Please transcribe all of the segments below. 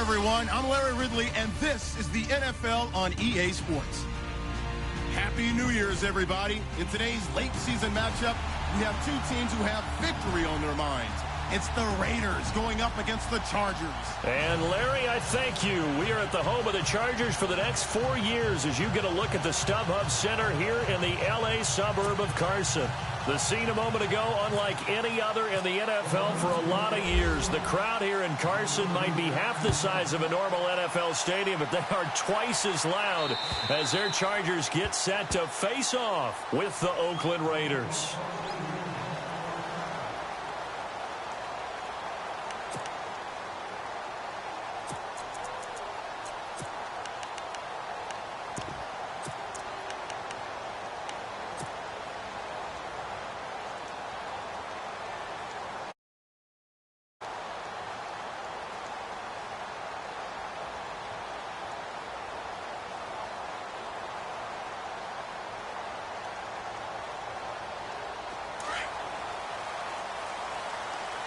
everyone. I'm Larry Ridley, and this is the NFL on EA Sports. Happy New Year's, everybody. In today's late season matchup, we have two teams who have victory on their minds. It's the Raiders going up against the Chargers. And Larry, I thank you. We are at the home of the Chargers for the next 4 years as you get a look at the StubHub Center here in the L.A. suburb of Carson. The scene a moment ago, unlike any other in the NFL for a lot of years. The crowd here in Carson might be half the size of a normal NFL stadium, but they are twice as loud as their Chargers get set to face off with the Oakland Raiders.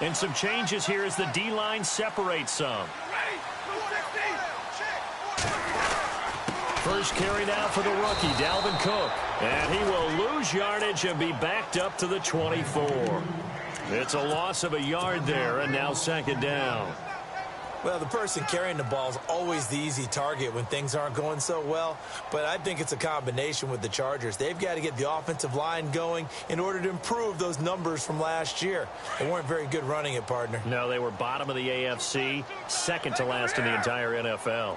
And some changes here as the D-line separates some. First carry now for the rookie, Dalvin Cook. And he will lose yardage and be backed up to the 24. It's a loss of a yard there, and now second down. Well, the person carrying the ball is always the easy target when things aren't going so well. But I think it's a combination with the Chargers. They've got to get the offensive line going in order to improve those numbers from last year. They weren't very good running it, partner. No, they were bottom of the AFC, second to last in the entire NFL.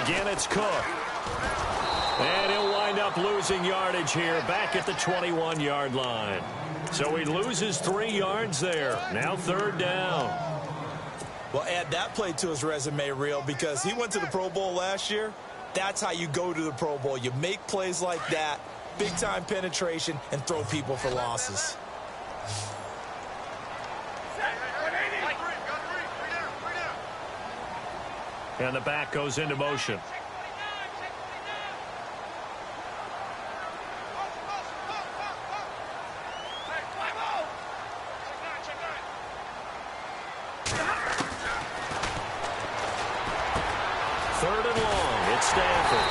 Again, it's Cook. And he'll wind up losing yardage here back at the 21-yard line. So he loses 3 yards there. Now third down. Well, add that play to his resume reel because he went to the Pro Bowl last year. That's how you go to the Pro Bowl. You make plays like that, big-time penetration, and throw people for losses. And the back goes into motion. Third and long, it's Stafford.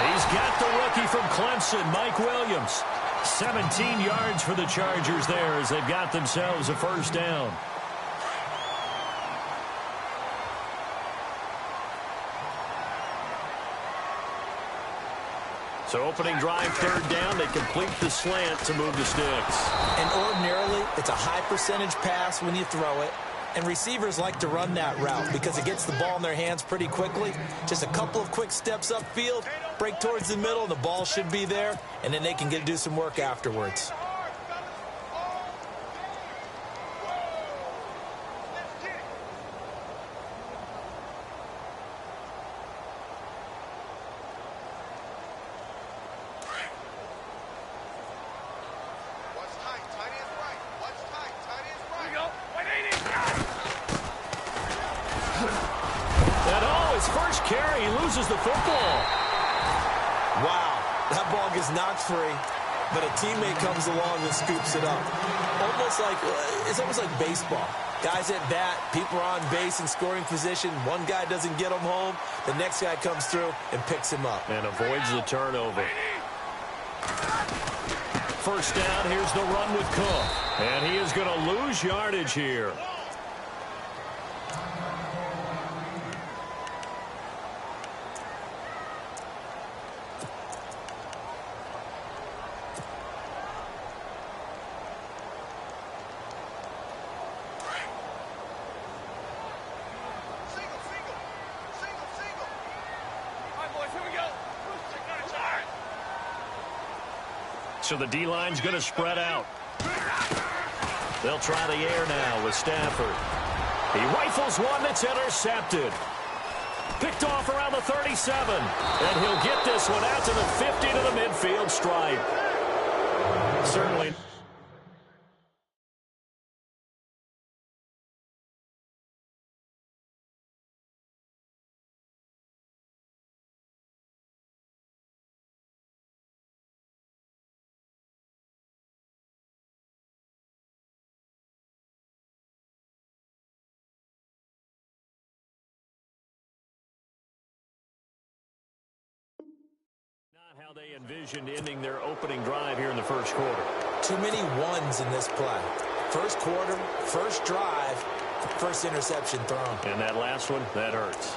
He's got the rookie from Clemson, Mike Williams. 17 yards for the Chargers there as they've got themselves a first down. So opening drive, third down, they complete the slant to move the sticks. And ordinarily, it's a high percentage pass when you throw it. And receivers like to run that route because it gets the ball in their hands pretty quickly. Just a couple of quick steps upfield, break towards the middle, and the ball should be there, and then they can get to do some work afterwards. First carry, he loses the football. Wow, that ball gets knocked free, but a teammate comes along and scoops it up. It's almost like baseball. Guys at bat, people are on base in scoring position. One guy doesn't get him home. The next guy comes through and picks him up. And avoids the turnover. First down, here's the run with Cook. And he is going to lose yardage here. So the D-line's going to spread out. They'll try the air now with Stafford. He rifles one that's intercepted. Picked off around the 37. And he'll get this one out to the 50 to the midfield stripe. Certainly how they envisioned ending their opening drive here in the first quarter. Too many ones in this play. First quarter, first drive, first interception thrown. And that last one, that hurts.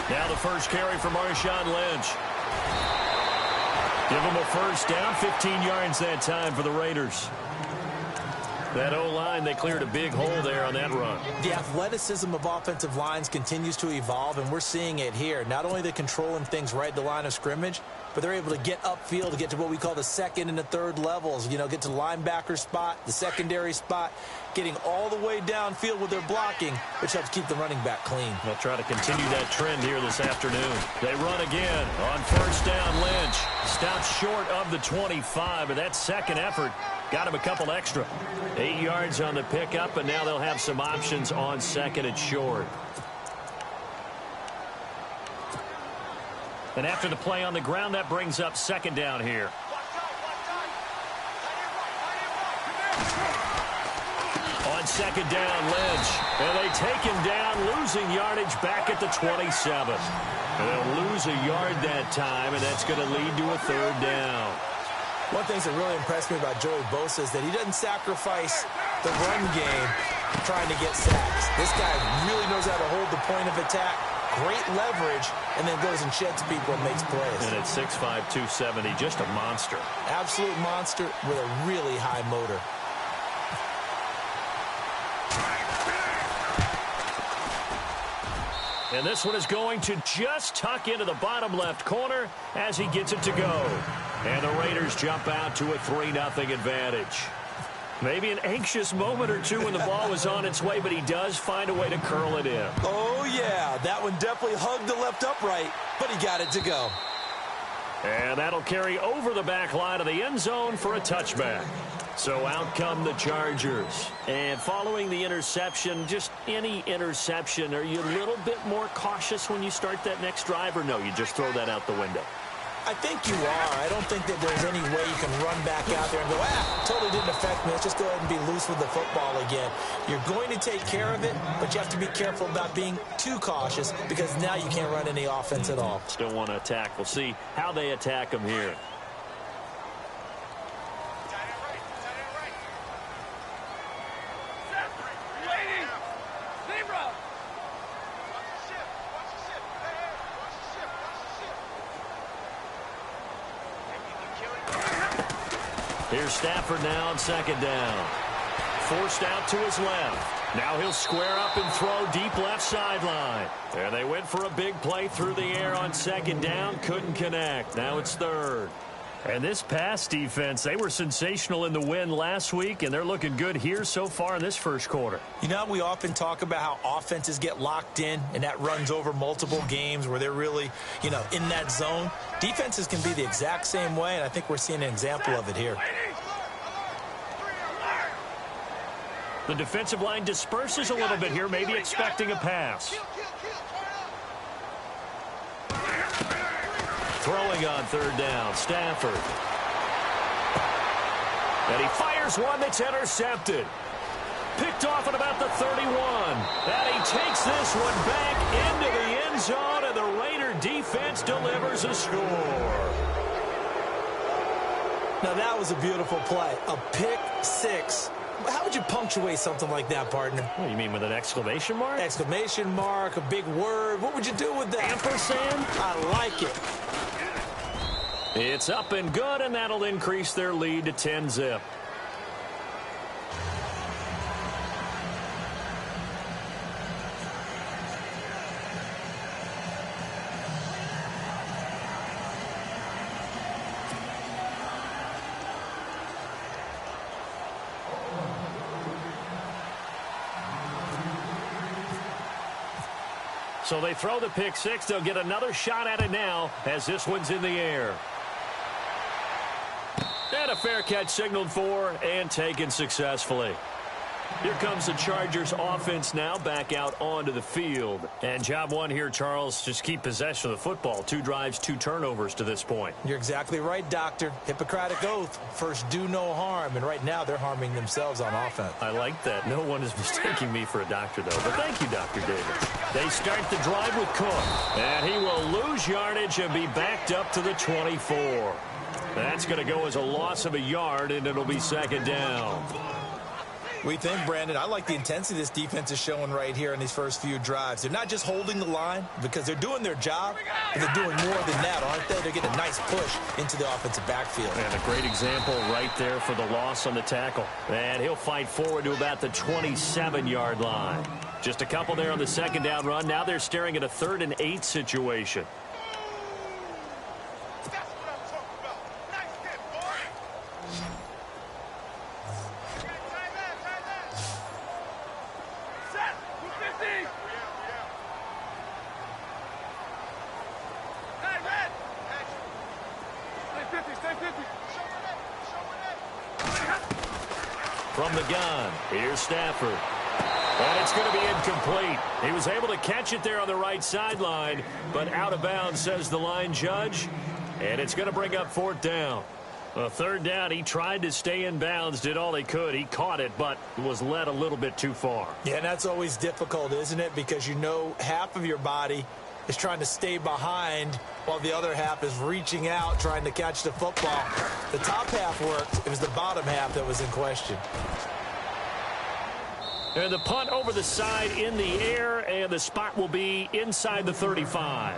Now the first carry for Marshawn Lynch. Give him a first down, 15 yards that time for the Raiders. That O-line, they cleared a big hole there on that run. The athleticism of offensive lines continues to evolve, and we're seeing it here. Not only are they controlling things right at the line of scrimmage, but they're able to get upfield to get to what we call the second and the third levels. You know, get to the linebacker spot, the secondary spot, getting all the way downfield with their blocking, which helps keep the running back clean. They'll try to continue that trend here this afternoon. They run again on first down. Lynch stops short of the 25, but that second effort got him a couple extra. 8 yards on the pickup, and now they'll have some options on second and short. And after the play on the ground, that brings up second down here. On second down, Lynch. And they take him down, losing yardage back at the 27. And they'll lose a yard that time, and that's going to lead to a third down. One thing that really impressed me about Joey Bosa is that he doesn't sacrifice the run game trying to get sacks. This guy really knows how to hold the point of attack, great leverage, and then goes and sheds people and makes plays. And at 6'5", 270, just a monster. Absolute monster with a really high motor. And this one is going to just tuck into the bottom left corner as he gets it to go. And the Raiders jump out to a 3-0 advantage. Maybe an anxious moment or two when the ball was on its way, but he does find a way to curl it in. Oh, yeah. That one definitely hugged the left upright, but he got it to go. And that'll carry over the back line of the end zone for a touchback. So out come the Chargers. And following the interception, just any interception, are you a little bit more cautious when you start that next drive, or no, you just throw that out the window? I think you are. I don't think that there's any way you can run back out there and go, totally didn't affect me. Let's just go ahead and be loose with the football again. You're going to take care of it, but you have to be careful about being too cautious because now you can't run any offense at all. Still want to attack. We'll see how they attack them here. Here's Stafford now on second down. Forced out to his left. Now he'll square up and throw deep left sideline. And they went for a big play through the air on second down. Couldn't connect. Now it's third. And this pass defense, they were sensational in the win last week, and they're looking good here so far in this first quarter. You know, we often talk about how offenses get locked in, and that runs over multiple games where they're really, you know, in that zone. Defenses can be the exact same way, and I think we're seeing an example of it here. The defensive line disperses a little bit here, maybe expecting a pass. Throwing on third down, Stafford. And he fires one that's intercepted. Picked off at about the 31. And he takes this one back into the end zone, and the Raider defense delivers a score. Now that was a beautiful play. A pick six. How would you punctuate something like that, partner? What do you mean, with an exclamation mark? Exclamation mark, a big word. What would you do with that? Ampersand? I like it. It's up and good, and that'll increase their lead to 10-zip. So they throw the pick six. They'll get another shot at it now as this one's in the air. And a fair catch signaled for and taken successfully. Here comes the Chargers offense now back out onto the field. And job one here, Charles, just keep possession of the football. 2 drives, 2 turnovers to this point. You're exactly right, Doctor. Hippocratic oath. First, do no harm. And right now, they're harming themselves on offense. I like that. No one is mistaking me for a doctor, though. But thank you, Dr. Davis. They start the drive with Cook. And he will lose yardage and be backed up to the 24. That's going to go as a loss of a yard, and it'll be second down. We think, Brandon, I like the intensity this defense is showing right here in these first few drives. They're not just holding the line because they're doing their job, but they're doing more than that, aren't they? They're getting a nice push into the offensive backfield. And a great example right there for the loss on the tackle. And he'll fight forward to about the 27-yard line. Just a couple there on the second down run. Now they're staring at a 3rd and 8 situation. From the gun, here's Stafford. And it's going to be incomplete. He was able to catch it there on the right sideline, but out of bounds, says the line judge. And it's going to bring up 4th down. A 3rd down, he tried to stay in bounds, did all he could. He caught it, but was led a little bit too far. Yeah, and that's always difficult, isn't it? Because you know half of your body is trying to stay behind while the other half is reaching out, trying to catch the football. The top half worked. It was the bottom half that was in question. And the punt over the side in the air, and the spot will be inside the 35.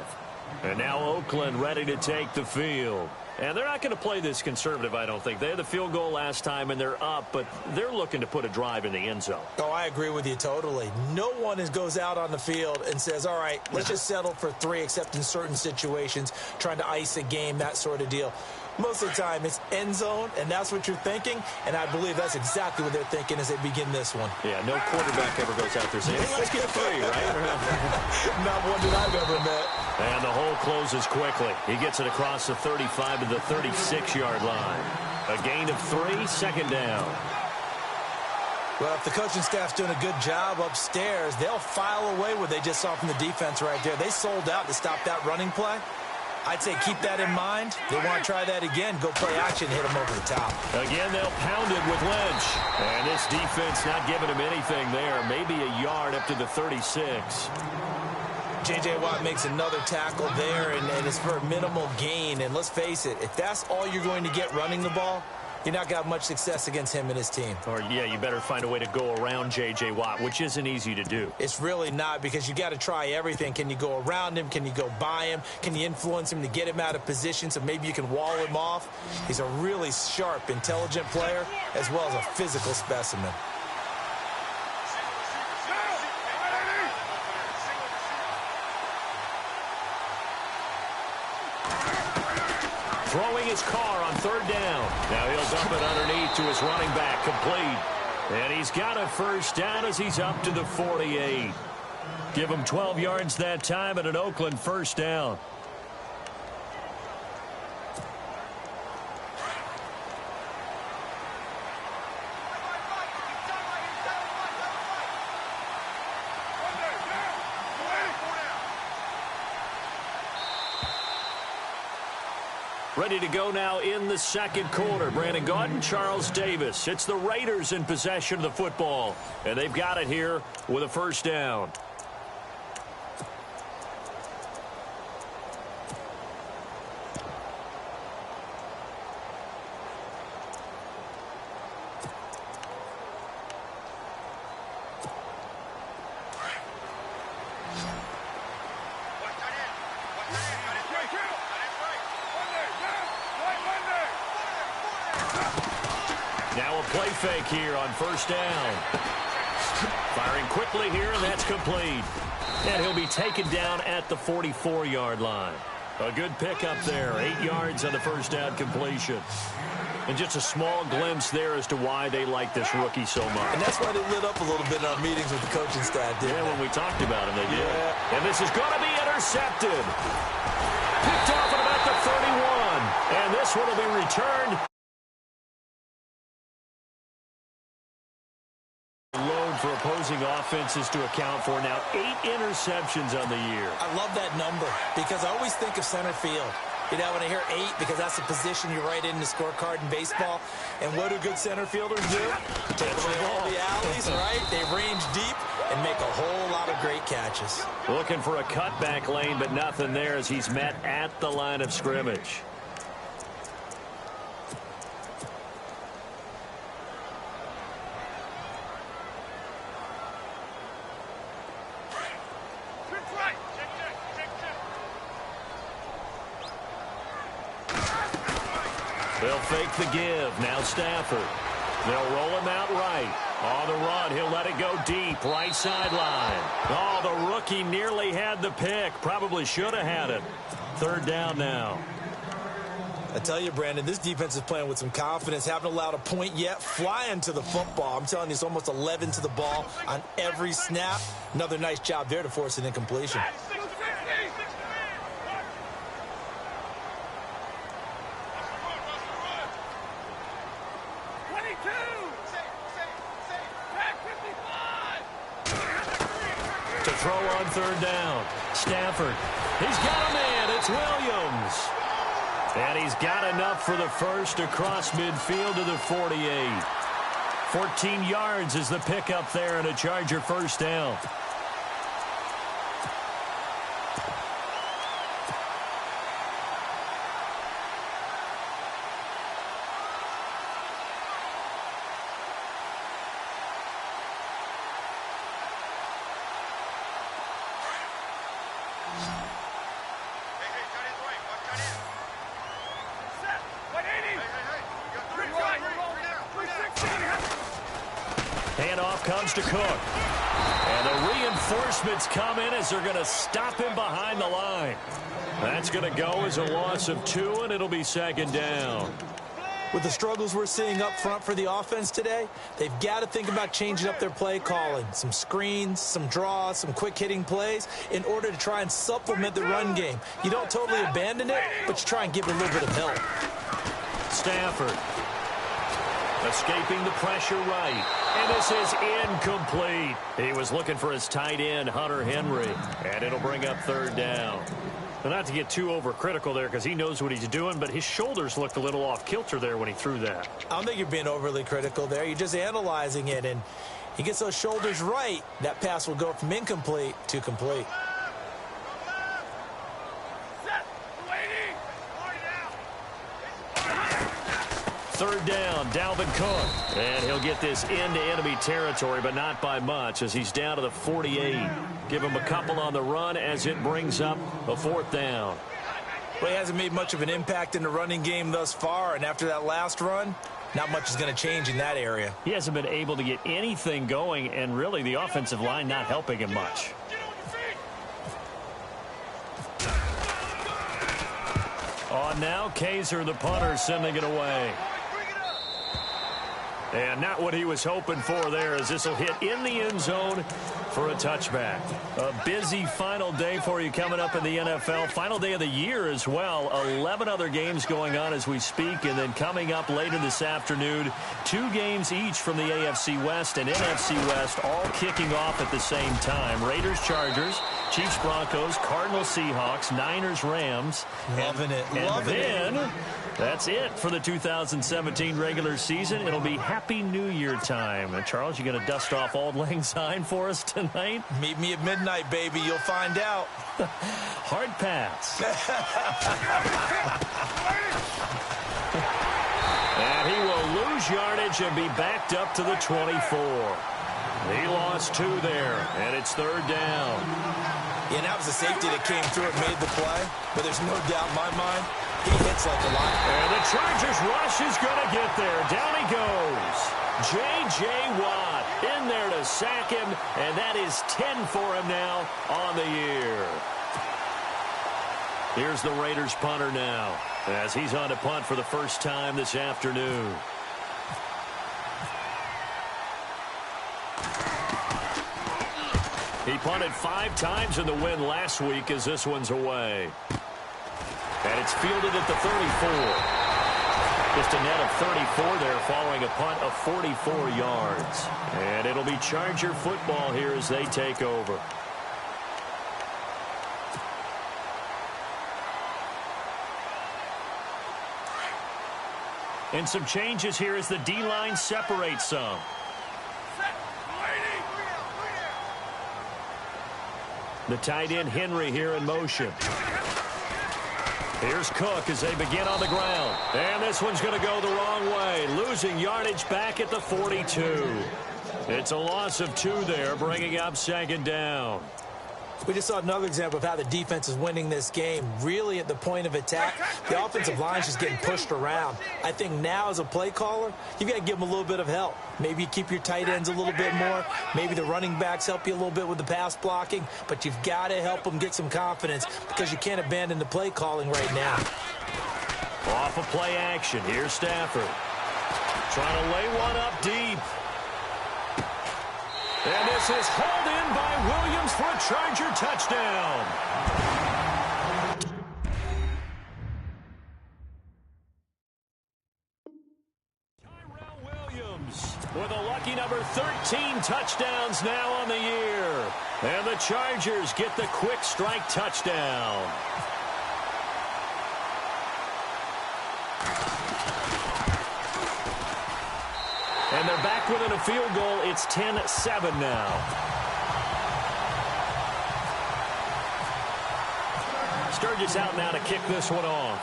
And now Oakland ready to take the field. And they're not going to play this conservative, I don't think. They had the field goal last time, and they're up, but they're looking to put a drive in the end zone. Oh, I agree with you totally. No one goes out on the field and says, all right, let's just settle for 3, except in certain situations, trying to ice a game, that sort of deal. Most of the time, it's end zone, and that's what you're thinking, and I believe that's exactly what they're thinking as they begin this one. Yeah, no quarterback ever goes out there saying, hey, let's get 3, right? Not one that I've ever met. And the hole closes quickly. He gets it across the 35 to the 36-yard line. A gain of 3, second down. Well, if the coaching staff's doing a good job upstairs, they'll file away what they just saw from the defense right there. They sold out to stop that running play. I'd say keep that in mind. They want to try that again. Go play action, hit them over the top. Again, they'll pound it with Lynch. And this defense not giving him anything there. Maybe a yard up to the 36. J.J. Watt makes another tackle there, and it's for a minimal gain. And let's face it, if that's all you're going to get running the ball, you're not got much success against him and his team. Or, yeah, you better find a way to go around J.J. Watt, which isn't easy to do. It's really not, because you got to try everything. Can you go around him? Can you go by him? Can you influence him to get him out of position so maybe you can wall him off? He's a really sharp, intelligent player, as well as a physical specimen. Throwing his car on 3rd down. Now he'll dump it underneath to his running back, complete. And he's got a 1st down as he's up to the 48. Give him 12 yards that time and an Oakland 1st down. Ready to go now in the second quarter. Brandon Gaudin, Charles Davis. It's the Raiders in possession of the football. And they've got it here with a 1st down. Now a play fake here on 1st down. Firing quickly here, and that's complete. And he'll be taken down at the 44-yard line. A good pickup there, 8 yards on the 1st down completion. And just a small glimpse there as to why they like this rookie so much. And that's why they lit up a little bit in our meetings with the coaching staff, didn't they? When we talked about him, they did. Yeah. And this is going to be intercepted. Picked off at about the 31. And this one will be returned. opposing offenses to account for. Now 8 interceptions on the year. I love that number because I always think of center field. You know, when I hear 8, because that's the position you write in the scorecard in baseball. And what do good center fielders do? Take away all the alleys, right? They range deep and make a whole lot of great catches. Looking for a cutback lane, but nothing there as he's met at the line of scrimmage. They'll fake the give. Now Stafford. They'll roll him out right. On the run, he'll let it go deep. Right sideline. Oh, the rookie nearly had the pick. Probably should have had it. 3rd down now. I tell you, Brandon, this defense is playing with some confidence. Haven't allowed a point yet. Flying to the football. I'm telling you, it's almost 11 to the ball on every snap. Another nice job there to force an incompletion. To throw on 3rd down. Stafford. He's got a man. It's Williams. And he's got enough for the first across midfield to the 48. 14 yards is the pickup there and a Charger 1st down. Handoff comes to Cook. And the reinforcements come in as they're going to stop him behind the line. That's going to go as a loss of 2, and it'll be 2nd down. With the struggles we're seeing up front for the offense today, they've got to think about changing up their play calling. Some screens, some draws, some quick-hitting plays in order to try and supplement the run game. You don't totally abandon it, but you try and give it a little bit of help. Stafford. Escaping the pressure right. And this is incomplete. He was looking for his tight end, Hunter Henry. And it'll bring up 3rd down. But not to get too overcritical there because he knows what he's doing, but his shoulders looked a little off kilter there when he threw that. I don't think you're being overly critical there. You're just analyzing it, and he gets those shoulders right. That pass will go from incomplete to complete. 3rd down, Dalvin Cook. And he'll get this into enemy territory, but not by much as he's down to the 48. Give him a couple on the run as it brings up a 4th down. Well, he hasn't made much of an impact in the running game thus far, and after that last run, not much is going to change in that area. He hasn't been able to get anything going, and really the offensive line not helping him much. On now, Kaiser, the punter, sending it away. And not what he was hoping for there as this will hit in the end zone for a touchback. A busy final day for you coming up in the NFL. Final day of the year as well. 11 other games going on as we speak. And then coming up later this afternoon, 2 games each from the AFC West and NFC West, all kicking off at the same time. Raiders, Chargers, Chiefs, Broncos, Cardinals, Seahawks, Niners, Rams. Loving it. And then that's it for the 2017 regular season. It'll be Happy New Year time. And Charles, you going to dust off Auld Lang Syne for us tonight? Meet me at midnight, baby. You'll find out. Hard pass. And he will lose yardage and be backed up to the 24. He lost 2 there, and it's 3rd down. Yeah, and that was a safety that came through and made the play. But there's no doubt in my mind, he hits like a lot. And the Chargers rush is going to get there. Down he goes. J.J. Watt in there to sack him, and that is 10 for him now on the year. Here's the Raiders punter now as he's on to punt for the first time this afternoon. He punted 5 times in the win last week as this one's away. And it's fielded at the 34. Just a net of 34 there following a punt of 44 yards. And it'll be Charger football here as they take over. And some changes here as the D-line separates some. The tight end Henry here in motion. Here's Cook as they begin on the ground. And this one's going to go the wrong way. Losing yardage back at the 42. It's a loss of 2 there, bringing up 2nd down. We just saw another example of how the defense is winning this game. Really at the point of attack, the offensive line is just getting pushed around. I think now as a play caller, you've got to give them a little bit of help. Maybe you keep your tight ends a little bit more. Maybe the running backs help you a little bit with the pass blocking. But you've got to help them get some confidence because you can't abandon the play calling right now. Off of play action. Here's Stafford. Trying to lay one up deep. And this is hauled in by Williams for a Charger touchdown. Tyrell Williams with a lucky number 13 touchdowns now on the year. And the Chargers get the quick strike touchdown. And they're back within a field goal. It's 10-7 now. Sturgis out now to kick this one off.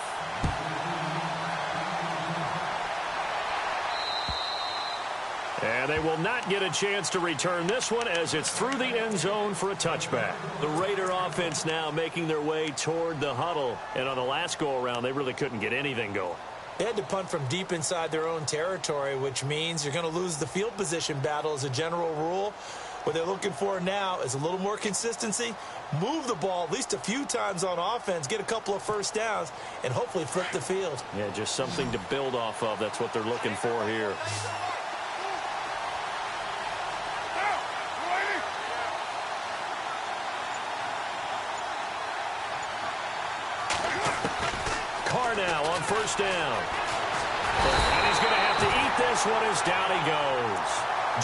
And they will not get a chance to return this one as it's through the end zone for a touchback. The Raider offense now making their way toward the huddle. And on the last go-around, they really couldn't get anything going. They had to punt from deep inside their own territory, which means you're going to lose the field position battle as a general rule. What they're looking for now is a little more consistency, move the ball at least a few times on offense, get a couple of first downs, and hopefully flip the field. Yeah, just something to build off of. That's what they're looking for here. Now on first down. And he's going to have to eat this one as down he goes.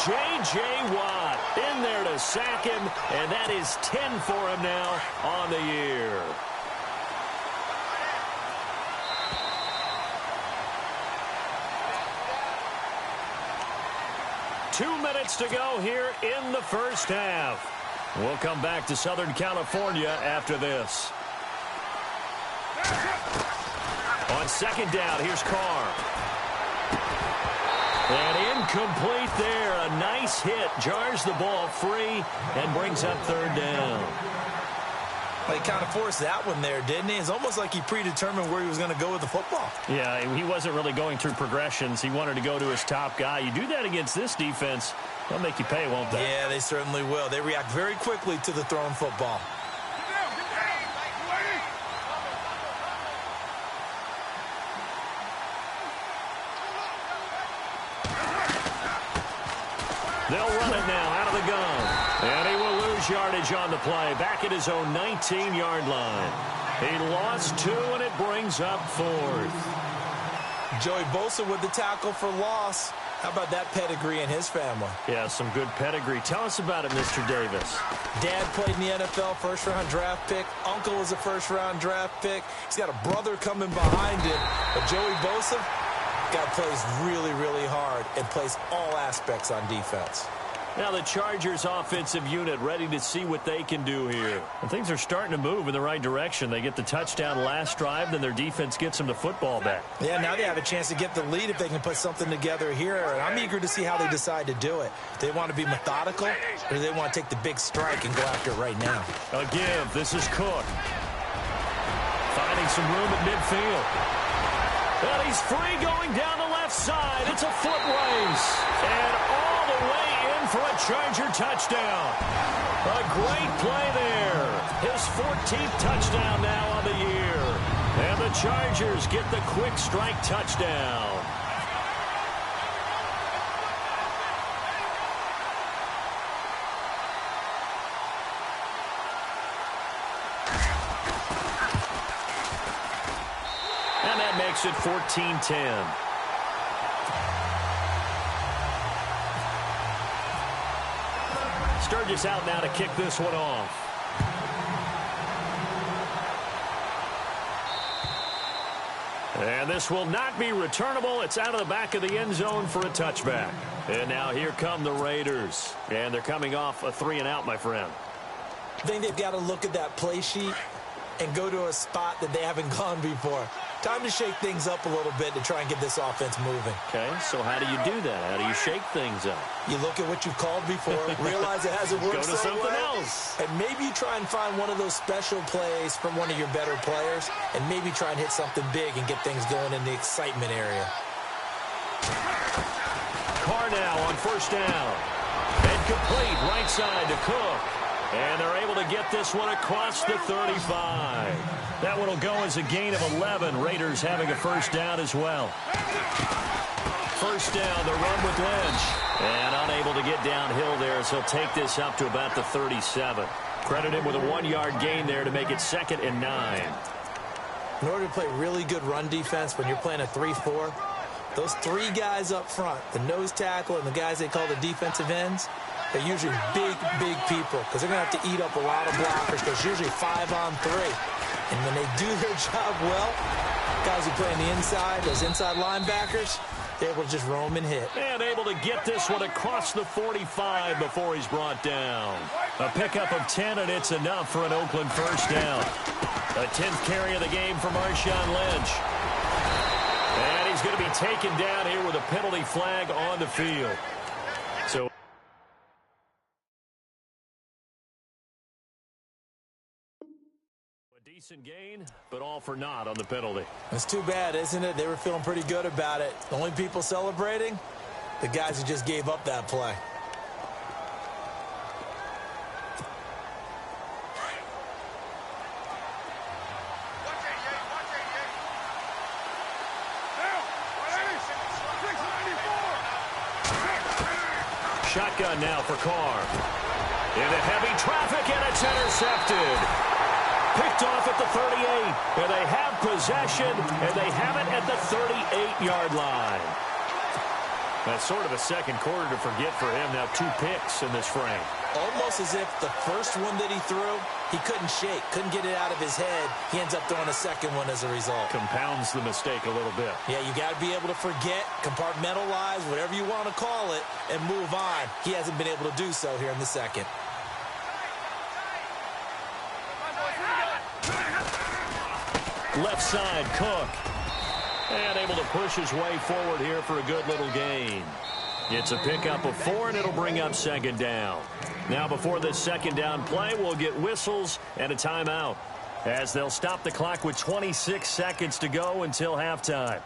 J.J. Watt in there to sack him, and that is 10 for him now on the year. Two minutes to go here in the first half. We'll come back to Southern California after this. On second down, here's Carr. And incomplete there. A nice hit. Jars the ball free and brings up 3rd down. Well, he kind of forced that one there, didn't he? It's almost like he predetermined where he was going to go with the football. Yeah, he wasn't really going through progressions. He wanted to go to his top guy. You do that against this defense, they'll make you pay, won't they? Yeah, they certainly will. They react very quickly to the thrown football. They'll run it now out of the gun. And he will lose yardage on the play. Back at his own 19-yard line. He lost 2, and it brings up 4th. Joey Bosa with the tackle for loss. How about that pedigree in his family? Yeah, some good pedigree. Tell us about it, Mr. Davis. Dad played in the NFL, first-round draft pick. Uncle was a first-round draft pick. He's got a brother coming behind him. But Joey Bosa, guy plays really, really hard and plays all aspects on defense. Now the Chargers offensive unit ready to see what they can do here. And things are starting to move in the right direction. They get the touchdown last drive, then their defense gets them the football back. Yeah, now they have a chance to get the lead if they can put something together here. And I'm eager to see how they decide to do it. Do they want to be methodical, or do they want to take the big strike and go after it right now? A give. This is Cook. Finding some room at midfield. And he's free going down the left side. It's a foot race. And all the way in for a Charger touchdown. A great play there. His 14th touchdown now on the year. And the Chargers get the quick strike touchdown. And that makes it 14-10. Sturgis out now to kick this one off. And this will not be returnable. It's out of the back of the end zone for a touchback. And now here come the Raiders. And they're coming off a 3-and-out, my friend. I think they've got to look at that play sheet and go to a spot that they haven't gone before. Time to shake things up a little bit to try and get this offense moving. Okay, so how do you do that? How do you shake things up? You look at what you've called before, realize it hasn't worked Go to something well, else. and maybe you try and find one of those special plays from one of your better players, and maybe try and hit something big and get things going in the excitement area. Carr now on first down. And complete right side to Cook. And they're able to get this one across the 35. That one will go as a gain of 11. Raiders having a first down as well. First down, the run with Lynch. And unable to get downhill there as he'll take this up to about the 37. Credit him with a 1-yard gain there to make it 2nd and 9. In order to play really good run defense when you're playing a 3-4, those 3 guys up front, the nose tackle and the guys they call the defensive ends, they're usually big, big people because they're going to have to eat up a lot of blockers because usually 5-on-3. And when they do their job well, guys who play on the inside, those inside linebackers, they're able to just roam and hit. And able to get this one across the 45 before he's brought down. A pickup of 10, and it's enough for an Oakland first down. A 10th carry of the game for Marshawn Lynch. And he's going to be taken down here with a penalty flag on the field. So a decent gain, but all for naught on the penalty. It's too bad, isn't it? They were feeling pretty good about it. The only people celebrating, the guys who just gave up that play. Shotgun now for Carr. Into heavy traffic, and it's intercepted. Picked off at the 38. And they have possession, and they have it at the 38-yard line. That's sort of a second quarter to forget for him. Now 2 picks in this frame. Almost as if the first one that he threw, he couldn't shake, couldn't get it out of his head. He ends up throwing a second one as a result. Compounds the mistake a little bit. Yeah, you got to be able to forget, compartmentalize, whatever you want to call it, and move on. He hasn't been able to do so here in the second. Left side, Cook. And able to push his way forward here for a good little gain. It's a pickup of 4, and it'll bring up 2nd down. Now before this 2nd down play, we'll get whistles and a timeout, as they'll stop the clock with 26 seconds to go until halftime.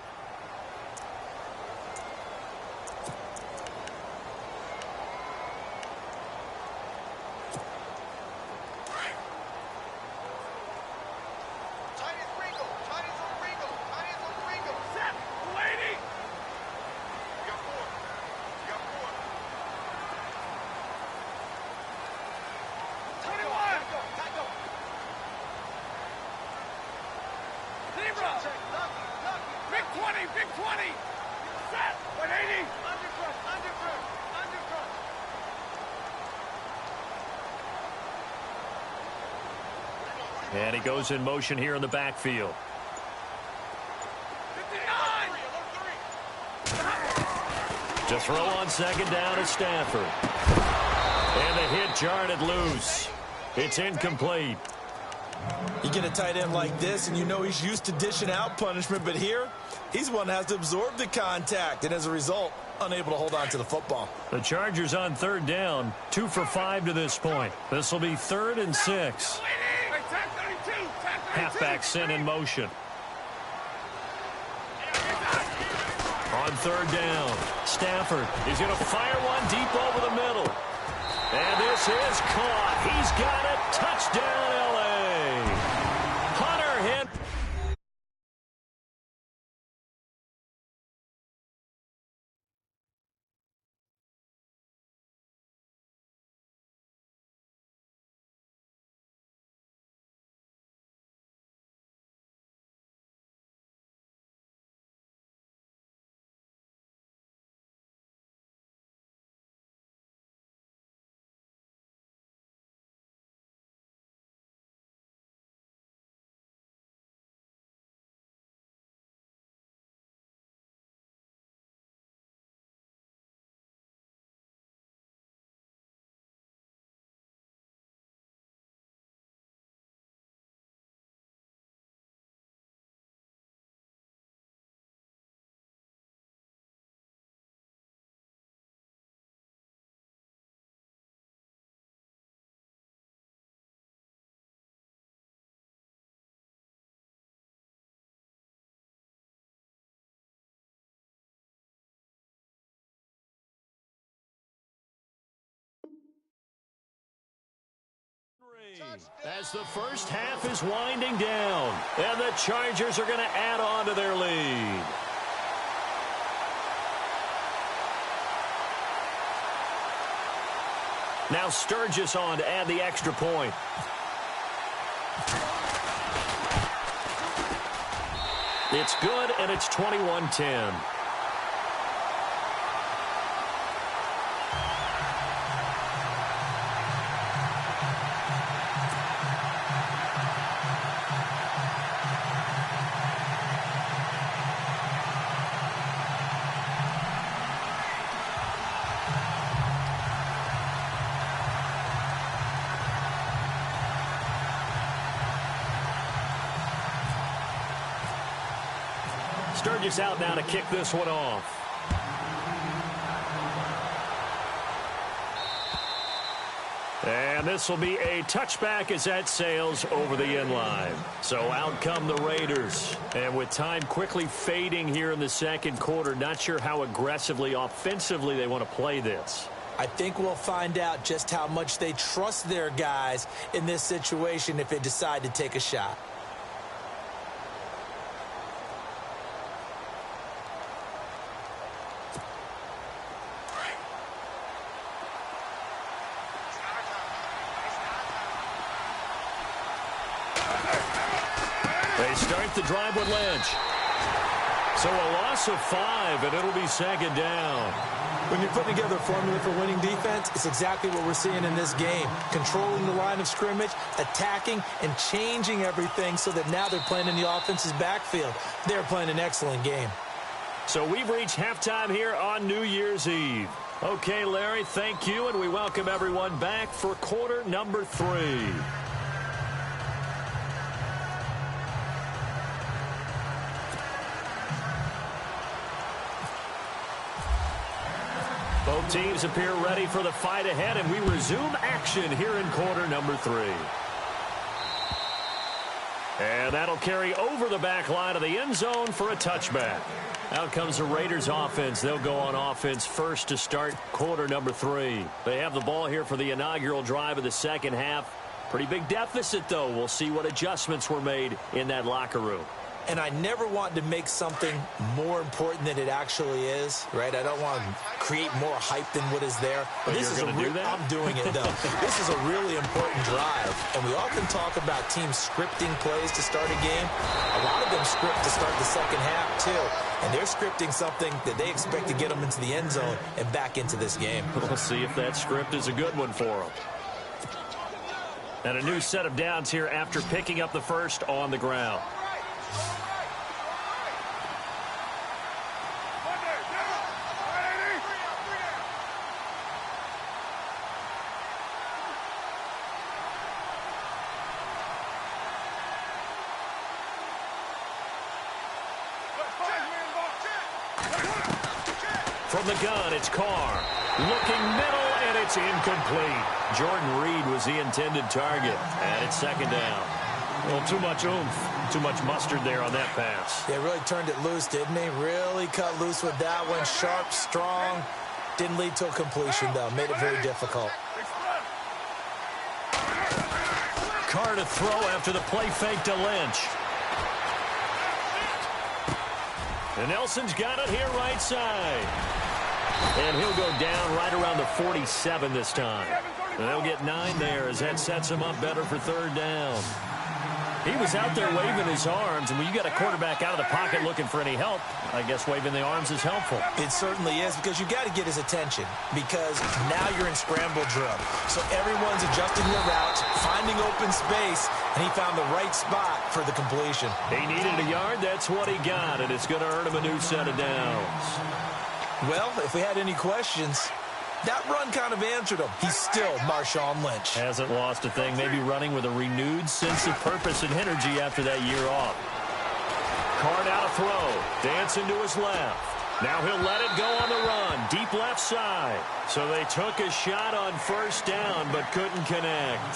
And he goes in motion here in the backfield. 59. To throw on 2nd down is Stafford. And the hit jarred loose. It's incomplete. You get a tight end like this, and you know he's used to dishing out punishment, but here, he's one that has to absorb the contact, and as a result, unable to hold on to the football. The Chargers on 3rd down, 2 for 5 to this point. This will be 3rd and 6. Halfback sent in motion. On 3rd down, Stafford is going to fire one deep over the middle. And this is caught. He's got it. Touchdown, L.A. Hunter hit. As the first half is winding down, and the Chargers are going to add on to their lead. Now Sturgis on to add the extra point. It's good, and it's 21-10. Sturgis out now to kick this one off. And this will be a touchback as that sails over the end line. So out come the Raiders. And with time quickly fading here in the second quarter, not sure how aggressively, offensively they want to play this. I think we'll find out just how much they trust their guys in this situation if they decide to take a shot. Start the drive with Lynch. So a loss of 5, and it'll be second down. When you're putting together a formula for winning defense, it's exactly what we're seeing in this game. Controlling the line of scrimmage, attacking, and changing everything so that now they're playing in the offense's backfield. They're playing an excellent game. So we've reached halftime here on New Year's Eve. Okay, Larry, thank you, and we welcome everyone back for quarter number 3. Both teams appear ready for the fight ahead, and we resume action here in quarter number 3. And that'll carry over the back line of the end zone for a touchback. Out comes the Raiders offense. They'll go on offense first to start quarter number 3. They have the ball here for the inaugural drive of the second half. Pretty big deficit, though. We'll see what adjustments were made in that locker room. And I never want to make something more important than it actually is, right? I don't want to create more hype than what is there. But this is I'm doing it, though. This is a really important drive. And we often talk about teams scripting plays to start a game. A lot of them script to start the second half, too. And they're scripting something that they expect to get them into the end zone and back into this game. We'll see if that script is a good one for them. And a new set of downs here after picking up the first on the ground. From the gun, it's Carr. Looking middle, and it's incomplete. Jordan Reed was the intended target, and it's second down. Well, too much oomph, too much mustard there on that pass. Yeah, really turned it loose, didn't he? Really cut loose with that one. Sharp, strong. Didn't lead to a completion, though. Made it very difficult. Carr to throw after the play fake to Lynch. And Nelson's got it here right side. And he'll go down right around the 47 this time. And they'll get 9 there as that sets him up better for third down. He was out there waving his arms, and when you got a quarterback out of the pocket looking for any help, I guess waving the arms is helpful. It certainly is, because you got to get his attention, because now you're in scramble drill. So everyone's adjusting their routes, finding open space, and he found the right spot for the completion. He needed a yard. That's what he got, and it's going to earn him a new set of downs. Well, if we had any questions, that run kind of answered him. He's still Marshawn Lynch. Hasn't lost a thing. Maybe running with a renewed sense of purpose and energy after that year off. Carr now to throw. Dancing to his left. Now he'll let it go on the run. Deep left side. So they took a shot on first down but couldn't connect.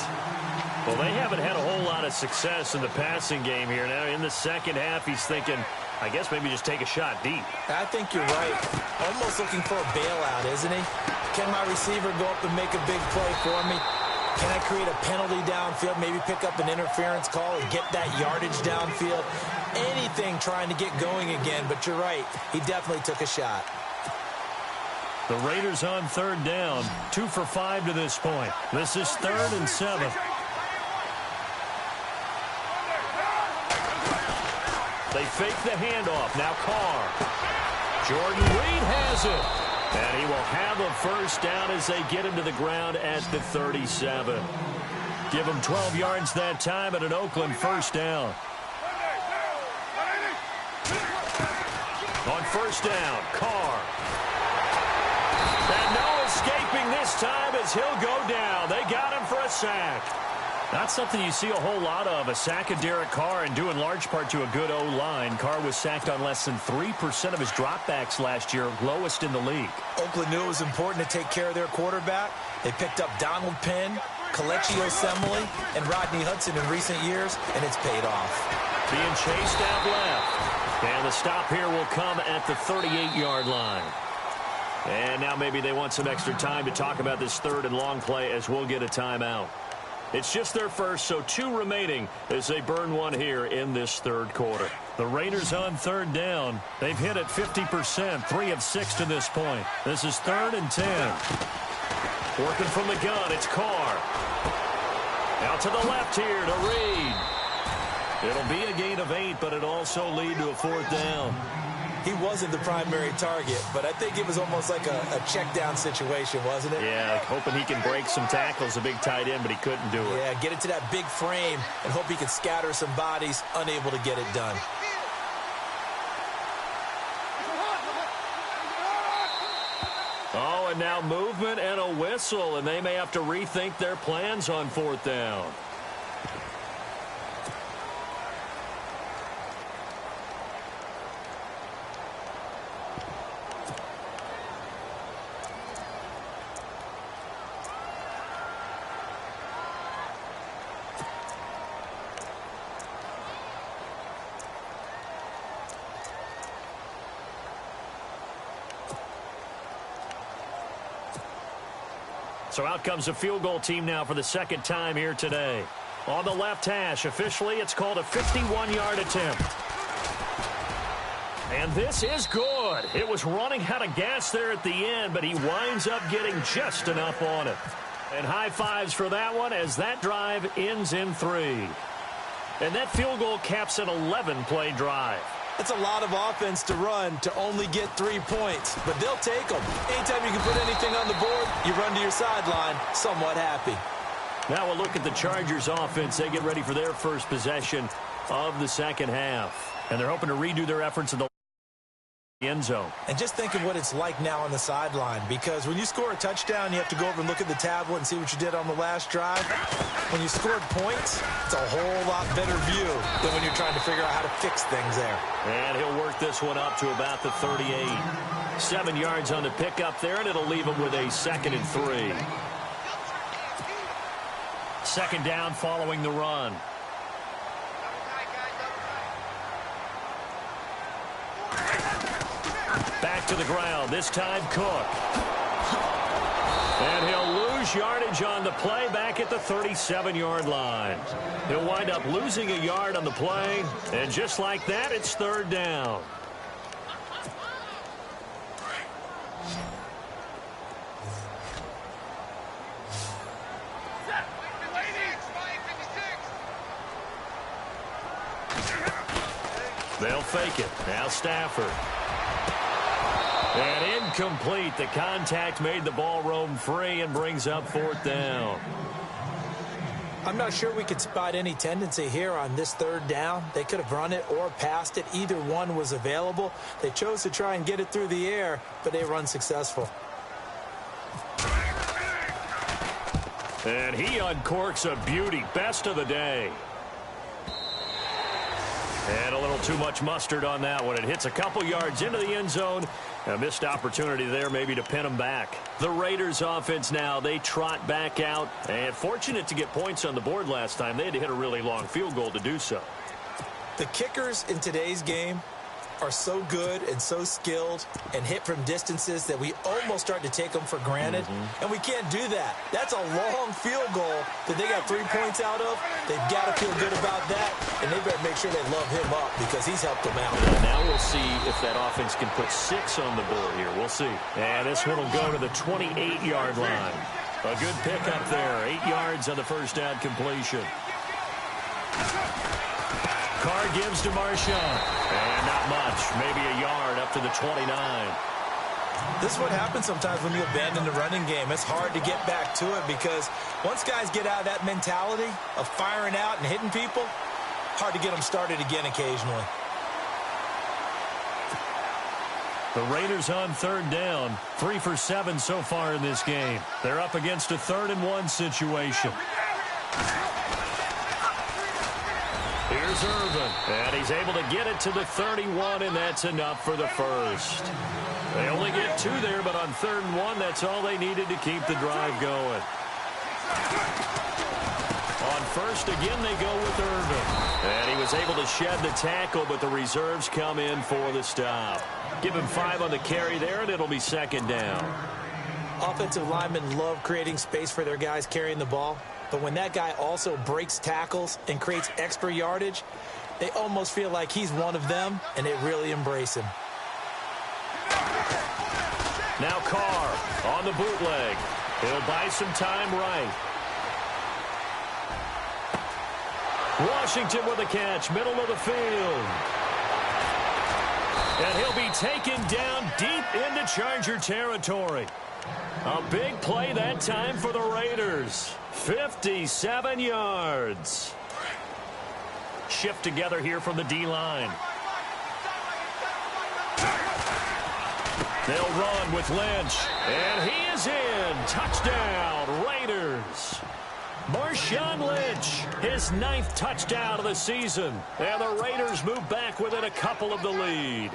Well, they haven't had a whole lot of success in the passing game here. Now in the second half, he's thinking, I guess maybe just take a shot deep. I think you're right. Almost looking for a bailout, isn't he? Can my receiver go up and make a big play for me? Can I create a penalty downfield, maybe pick up an interference call and get that yardage downfield? Anything trying to get going again, but you're right. He definitely took a shot. The Raiders on third down, 2 for 5 to this point. This is 3rd and 7. They fake the handoff. Now Carr. Jordan Reed has it. And he will have a first down as they get him to the ground at the 37. Give him 12 yards that time at an Oakland first down. On first down, Carr. And no escaping this time as he'll go down. They got him for a sack. Not something you see a whole lot of, a sack of Derek Carr, and due in large part to a good O-line. Carr was sacked on less than 3% of his dropbacks last year, lowest in the league. Oakland knew it was important to take care of their quarterback. They picked up Donald Penn, Kelechi Osemele, and Rodney Hudson in recent years, and it's paid off. Being chased out left. And the stop here will come at the 38-yard line. And now maybe they want some extra time to talk about this 3rd and long play as we'll get a timeout. It's just their first, so 2 remaining as they burn one here in this 3rd quarter. The Raiders on 3rd down. They've hit it 50%, 3 of 6 to this point. This is 3rd and 10. Working from the gun, it's Carr. Out to the left here to Reed. It'll be a gain of 8, but it'll also lead to a 4th down. He wasn't the primary target, but I think it was almost like a check down situation, wasn't it? Yeah, hoping he can break some tackles, a big tight end, but he couldn't do it. Yeah, get it to that big frame and hope he can scatter some bodies, unable to get it done. Oh, and now movement and a whistle, and they may have to rethink their plans on 4th down. So out comes a field goal team now for the 2nd time here today. On the left hash, officially it's called a 51-yard attempt. And this is good. It was running out of gas there at the end, but he winds up getting just enough on it. And high fives for that one as that drive ends in 3. And that field goal caps an 11-play drive. It's a lot of offense to run to only get 3 points, but they'll take them. Anytime you can put anything on the board, you run to your sideline somewhat happy. Now we'll look at the Chargers offense. They get ready for their first possession of the 2nd half. And they're hoping to redo their efforts in the end zone. And just think of what it's like now on the sideline, because when you score a touchdown, you have to go over and look at the tablet and see what you did on the last drive. When you scored points, it's a whole lot better view than when you're trying to figure out how to fix things there. And he'll work this one up to about the 38. 7 yards on the pickup there, and it'll leave him with a 2nd and 3. 2nd down following the run. Back to the ground, this time Cook. And he'll lose yardage on the play back at the 37-yard line. He'll wind up losing a yard on the play, and just like that, it's 3rd down. They'll fake it. Now Stafford. And incomplete. The contact made the ball roam free and brings up 4th down. I'm not sure we could spot any tendency here on this 3rd down. They could have run it or passed it. Either one was available. They chose to try and get it through the air, but they were unsuccessful. And he uncorks a beauty. Best of the day. And a little too much mustard on that one. It hits a couple yards into the end zone. A missed opportunity there maybe to pin them back. The Raiders offense now, they trot back out. And fortunate to get points on the board last time. They had to hit a really long field goal to do so. The kickers in today's game are so good and so skilled and hit from distances that we almost start to take them for granted, and we can't do that. That's a long field goal that they got 3 points out of. They've got to feel good about that, and they better make sure they love him up because he's helped them out. And now we'll see if that offense can put 6 on the board here. We'll see. And this one will go to the 28-yard line. A good pickup there. 8 yards on the first down completion. Carr gives to Marshawn. And not much. Maybe a yard up to the 29. This is what happens sometimes when you abandon the running game. It's hard to get back to it because once guys get out of that mentality of firing out and hitting people, hard to get them started again occasionally. The Raiders on third down. 3 for 7 so far in this game. They're up against a 3rd-and-1 situation. Here's Irvin, and he's able to get it to the 31, and that's enough for the first. They only get 2 there, but on 3rd and 1, that's all they needed to keep the drive going. On first, again, they go with Irvin. And he was able to shed the tackle, but the reserves come in for the stop. Give him 5 on the carry there, and it'll be 2nd down. Offensive linemen love creating space for their guys carrying the ball. But when that guy also breaks tackles and creates extra yardage, they almost feel like he's one of them, and they really embrace him. Now Carr on the bootleg. He'll buy some time right. Washington with a catch, middle of the field. And he'll be taken down deep into Charger territory. A big play that time for the Raiders. 57 yards. Shift together here from the D-line. They'll run with Lynch. And he is in. Touchdown, Raiders. Marshawn Lynch, his 9th touchdown of the season. And the Raiders move back within a couple of the lead.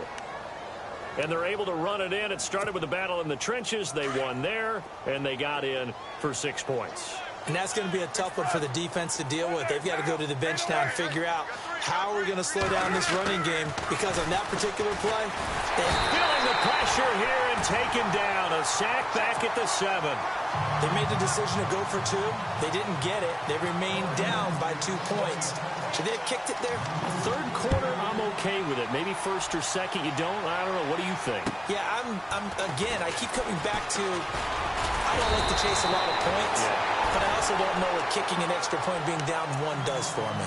And they're able to run it in. It started with a battle in the trenches. They won there, and they got in for 6 points. And that's going to be a tough one for the defense to deal with. They've got to go to the bench now and figure out how we're going to slow down this running game, because on that particular play, feeling the pressure here and taken down. A sack back at the 7. They made the decision to go for 2. They didn't get it. They remained down by 2 points. Should they have kicked it there? 3rd quarter, I'm okay with it. Maybe 1st or 2nd, you don't. I don't know. What do you think? Yeah, again, I keep coming back to, I don't like to chase a lot of points, but I also don't know what kicking an extra point being down 1 does for me.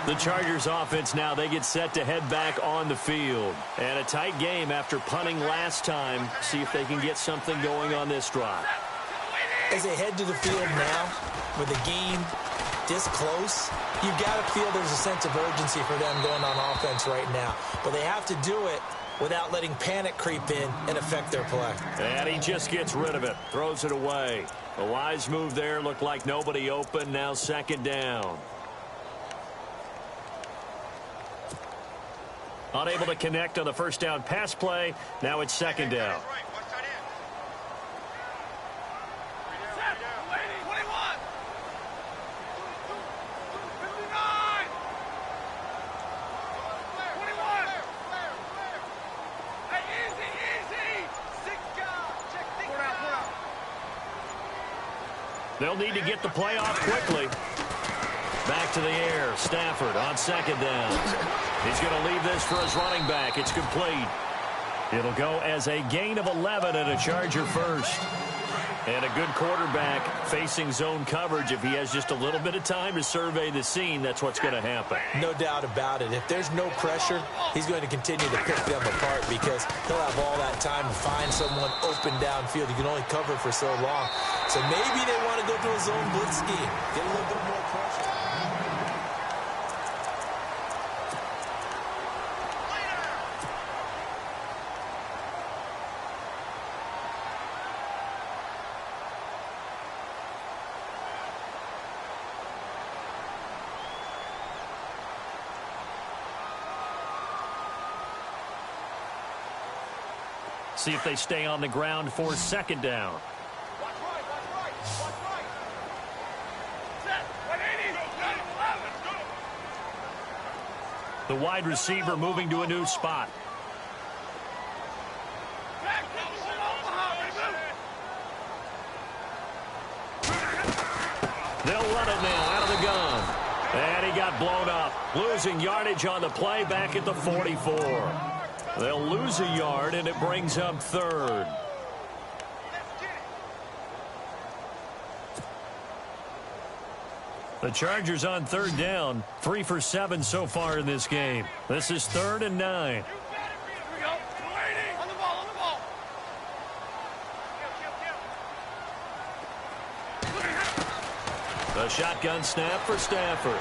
The Chargers offense now, they get set to head back on the field. And a tight game after punting last time. See if they can get something going on this drive. As they head to the field now, with the game this close, you've got to feel there's a sense of urgency for them going on offense right now. But they have to do it without letting panic creep in and affect their play. And he just gets rid of it, throws it away. A wise move there, looked like nobody open, now 2nd down. Unable to connect on the first down pass play, now it's 2nd down. They'll need to get the play off quickly. Back to the air. Stafford on 2nd down. He's going to leave this for his running back. It's complete. It'll go as a gain of 11 and a Charger first. And a good quarterback facing zone coverage. If he has just a little bit of time to survey the scene, that's what's going to happen. No doubt about it. If there's no pressure, he's going to continue to pick them apart because he'll have all that time to find someone open downfield. He can only cover for so long. So maybe they want to go to a zone blitz scheme. Get a little bit more pressure. See if they stay on the ground for 2nd down. The wide receiver moving to a new spot. They'll run it now out of the gun. And he got blown up. Losing yardage on the play back at the 44. They'll lose a yard, and it brings up third. The Chargers on third down, 3 for 7 so far in this game. This is 3rd and 9. The shotgun snap for Stafford.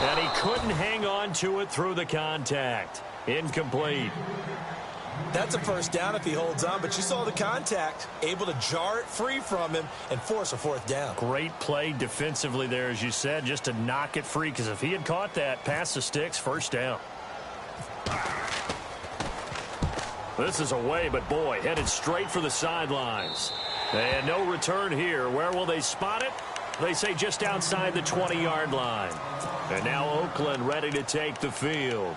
And he couldn't hang on to it through the contact. Incomplete. That's a first down if he holds on, but you saw the contact, able to jar it free from him and force a 4th down. Great play defensively there, as you said, just to knock it free, because if he had caught that, past the sticks, first down. This is away, but boy, headed straight for the sidelines. And no return here. Where will they spot it? They say just outside the 20-yard line. And now Oakland ready to take the field.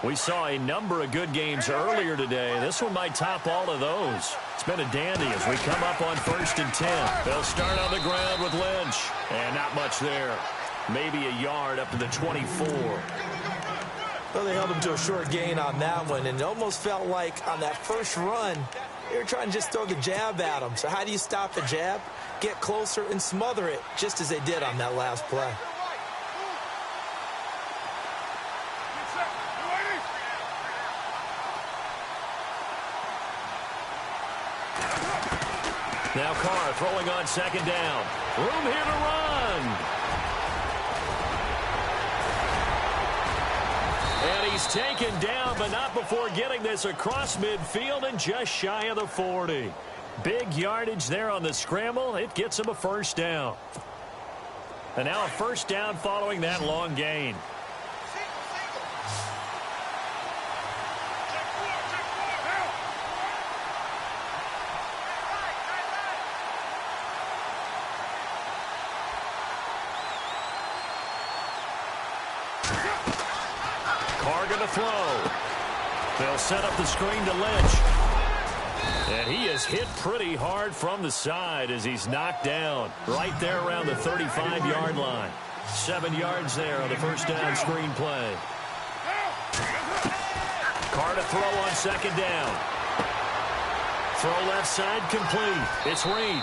We saw a number of good games earlier today. This one might top all of those. It's been a dandy as we come up on 1st and 10. They'll start on the ground with Lynch. And not much there. Maybe a yard up to the 24. Well, they held him to a short gain on that one, and it almost felt like on that first run, they were trying to just throw the jab at him. So how do you stop the jab? Get closer and smother it, just as they did on that last play. Now Carr throwing on 2nd down. Room here to run. And he's taken down, but not before getting this across midfield and just shy of the 40. Big yardage there on the scramble. It gets him a first down. And now a first down following that long gain. Carr going to throw. They'll set up the screen to Lynch. And he is hit pretty hard from the side as he's knocked down right there around the 35-yard line. 7 yards there on the first down screen play. Carr to throw on 2nd down. Throw left side complete. It's Reed.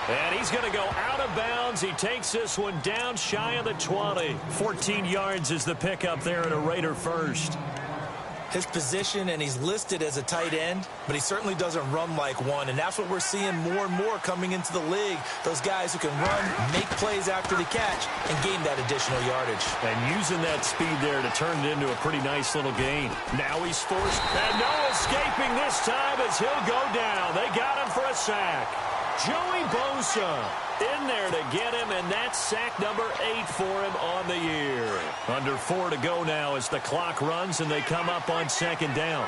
And he's going to go out of bounds. He takes this one down shy of the 20. 14 yards is the pickup there at a Raider first. His position, and he's listed as a tight end, but he certainly doesn't run like one, and that's what we're seeing more and more coming into the league. Those guys who can run, make plays after the catch, and gain that additional yardage. And using that speed there to turn it into a pretty nice little gain. Now he's forced, and no escaping this time as he'll go down. They got him for a sack. Joey Bosa in there to get him, and that's sack number 8 for him on the year. Under 4 to go now as the clock runs, and they come up on 2nd down.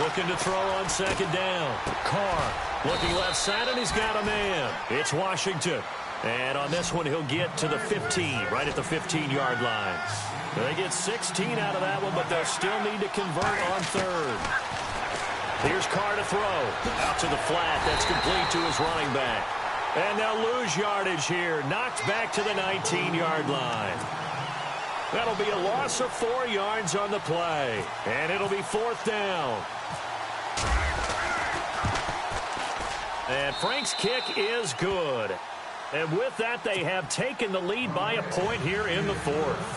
Looking to throw on 2nd down. Carr looking left side, and he's got a man. It's Washington. And on this one, he'll get to the 15, right at the 15-yard line. They get 16 out of that one, but they'll still need to convert on 3rd. Here's Carr to throw. Out to the flat. That's complete to his running back. And they'll lose yardage here. Knocked back to the 19-yard line. That'll be a loss of 4 yards on the play. And it'll be 4th down. And Frank's kick is good. And with that, they have taken the lead by a point here in the 4th.